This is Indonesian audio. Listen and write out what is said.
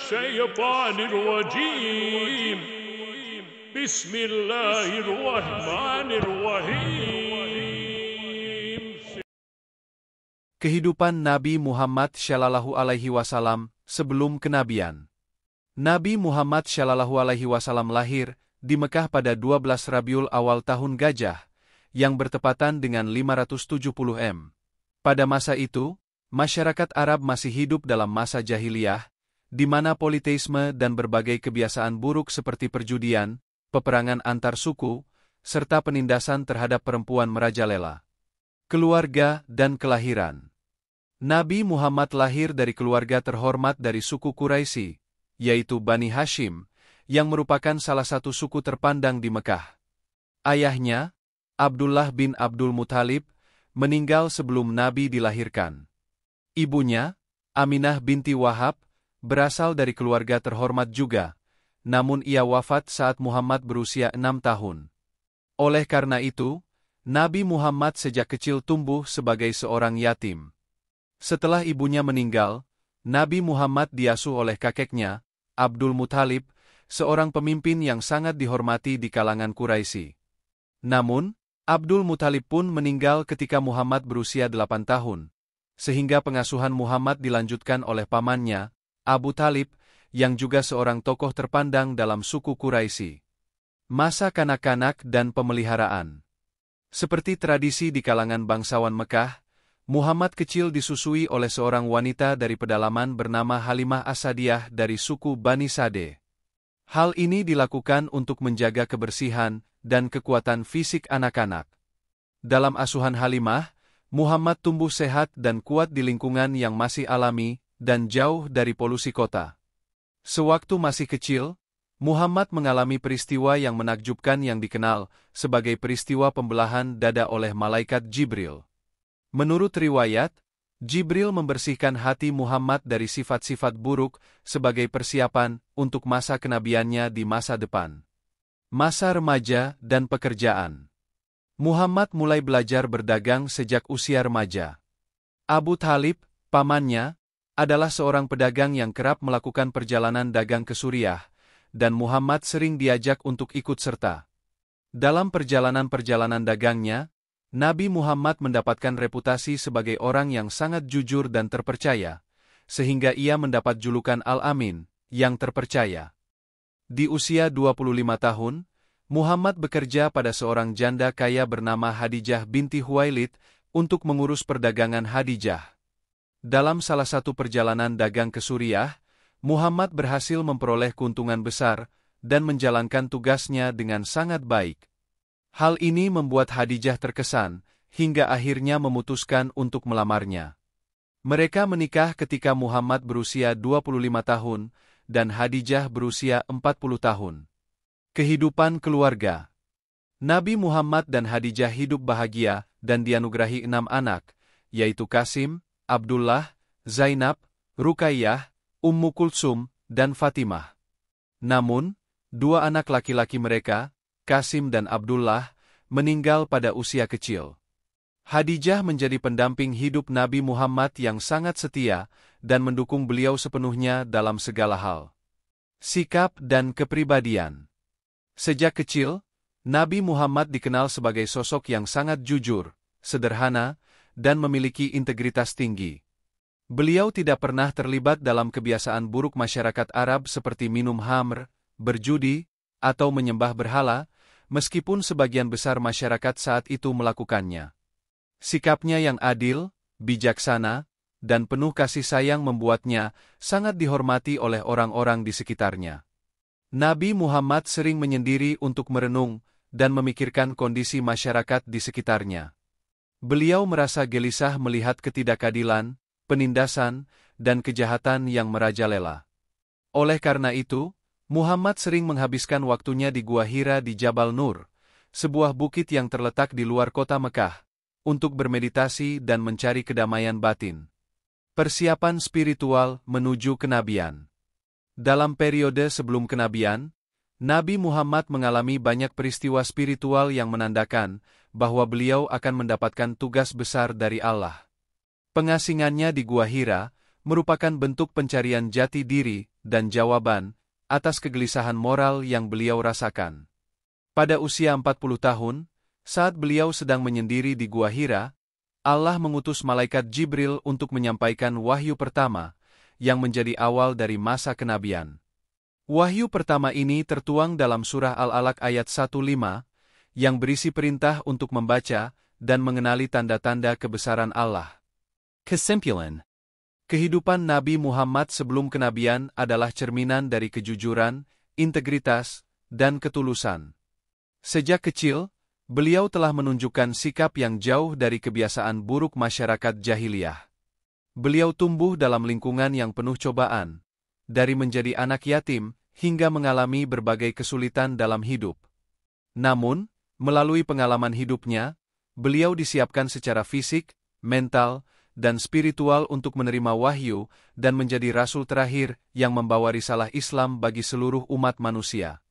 الشيطان الرجيم بسم الله الرحمن الرحيم. Kehidupan Nabi Muhammad Shallallahu Alaihi Wasallam sebelum kenabian. Nabi Muhammad Shallallahu Alaihi Wasallam lahir di Mekah pada 12 Rabiul Awal tahun Gajah, yang bertepatan dengan 570 M. Pada masa itu, masyarakat Arab masih hidup dalam masa jahiliyah, di mana politeisme dan berbagai kebiasaan buruk seperti perjudian, peperangan antar suku, serta penindasan terhadap perempuan merajalela. Keluarga dan kelahiran. Nabi Muhammad lahir dari keluarga terhormat dari suku Quraisy, yaitu Bani Hashim, yang merupakan salah satu suku terpandang di Mekah. Ayahnya, Abdullah bin Abdul Muthalib, meninggal sebelum Nabi dilahirkan. Ibunya, Aminah binti Wahab, berasal dari keluarga terhormat juga, namun ia wafat saat Muhammad berusia 6 tahun. Oleh karena itu, Nabi Muhammad sejak kecil tumbuh sebagai seorang yatim. Setelah ibunya meninggal, Nabi Muhammad diasuh oleh kakeknya, Abdul Muthalib, seorang pemimpin yang sangat dihormati di kalangan Quraisy. Namun, Abdul Muthalib pun meninggal ketika Muhammad berusia 8 tahun, sehingga pengasuhan Muhammad dilanjutkan oleh pamannya, Abu Thalib, yang juga seorang tokoh terpandang dalam suku Quraisy. Masa kanak-kanak dan pemeliharaan. Seperti tradisi di kalangan bangsawan Mekah, Muhammad kecil disusui oleh seorang wanita dari pedalaman bernama Halimah Asadiyah dari suku Bani Sade. Hal ini dilakukan untuk menjaga kebersihan dan kekuatan fisik anak-anak. Dalam asuhan Halimah, Muhammad tumbuh sehat dan kuat di lingkungan yang masih alami dan jauh dari polusi kota. Sewaktu masih kecil, Muhammad mengalami peristiwa yang menakjubkan yang dikenal sebagai peristiwa pembelahan dada oleh malaikat Jibril. Menurut riwayat, Jibril membersihkan hati Muhammad dari sifat-sifat buruk sebagai persiapan untuk masa kenabiannya di masa depan. Masa remaja dan pekerjaan. Muhammad mulai belajar berdagang sejak usia remaja. Abu Thalib, pamannya, adalah seorang pedagang yang kerap melakukan perjalanan dagang ke Suriah, dan Muhammad sering diajak untuk ikut serta. Dalam perjalanan-perjalanan dagangnya, Nabi Muhammad mendapatkan reputasi sebagai orang yang sangat jujur dan terpercaya, sehingga ia mendapat julukan Al-Amin, yang terpercaya. Di usia 25 tahun, Muhammad bekerja pada seorang janda kaya bernama Hadijah binti Huwailid untuk mengurus perdagangan Hadijah. Dalam salah satu perjalanan dagang ke Suriah, Muhammad berhasil memperoleh keuntungan besar dan menjalankan tugasnya dengan sangat baik. Hal ini membuat Hadijah terkesan, hingga akhirnya memutuskan untuk melamarnya. Mereka menikah ketika Muhammad berusia 25 tahun, dan Hadijah berusia 40 tahun. Kehidupan keluarga. Nabi Muhammad dan Hadijah hidup bahagia dan dianugerahi 6 anak, yaitu Qasim, Abdullah, Zainab, Ruqayyah, Ummu Kulsum, dan Fatimah. Namun, 2 anak laki-laki mereka, Qasim dan Abdullah, meninggal pada usia kecil. Hadijah menjadi pendamping hidup Nabi Muhammad yang sangat setia dan mendukung beliau sepenuhnya dalam segala hal. Sikap dan kepribadian. Sejak kecil, Nabi Muhammad dikenal sebagai sosok yang sangat jujur, sederhana, dan memiliki integritas tinggi. Beliau tidak pernah terlibat dalam kebiasaan buruk masyarakat Arab seperti minum khamr, berjudi, atau menyembah berhala, meskipun sebagian besar masyarakat saat itu melakukannya. Sikapnya yang adil, bijaksana, dan penuh kasih sayang membuatnya sangat dihormati oleh orang-orang di sekitarnya. Nabi Muhammad sering menyendiri untuk merenung dan memikirkan kondisi masyarakat di sekitarnya. Beliau merasa gelisah melihat ketidakadilan, penindasan, dan kejahatan yang merajalela. Oleh karena itu, Muhammad sering menghabiskan waktunya di Gua Hira di Jabal Nur, sebuah bukit yang terletak di luar kota Mekah, untuk bermeditasi dan mencari kedamaian batin. Persiapan spiritual menuju kenabian. Dalam periode sebelum kenabian, Nabi Muhammad mengalami banyak peristiwa spiritual yang menandakan bahwa beliau akan mendapatkan tugas besar dari Allah. Pengasingannya di Gua Hira merupakan bentuk pencarian jati diri dan jawaban atas kegelisahan moral yang beliau rasakan. Pada usia 40 tahun, saat beliau sedang menyendiri di Gua Hira, Allah mengutus malaikat Jibril untuk menyampaikan wahyu pertama, yang menjadi awal dari masa kenabian. Wahyu pertama ini tertuang dalam surah Al-Alaq ayat 1:5, yang berisi perintah untuk membaca dan mengenali tanda-tanda kebesaran Allah. Kesimpulan: kehidupan Nabi Muhammad sebelum kenabian adalah cerminan dari kejujuran, integritas, dan ketulusan. Sejak kecil, beliau telah menunjukkan sikap yang jauh dari kebiasaan buruk masyarakat jahiliyah. Beliau tumbuh dalam lingkungan yang penuh cobaan, dari menjadi anak yatim hingga mengalami berbagai kesulitan dalam hidup. Namun, melalui pengalaman hidupnya, beliau disiapkan secara fisik, mental, dan spiritual untuk menerima wahyu dan menjadi rasul terakhir yang membawa risalah Islam bagi seluruh umat manusia.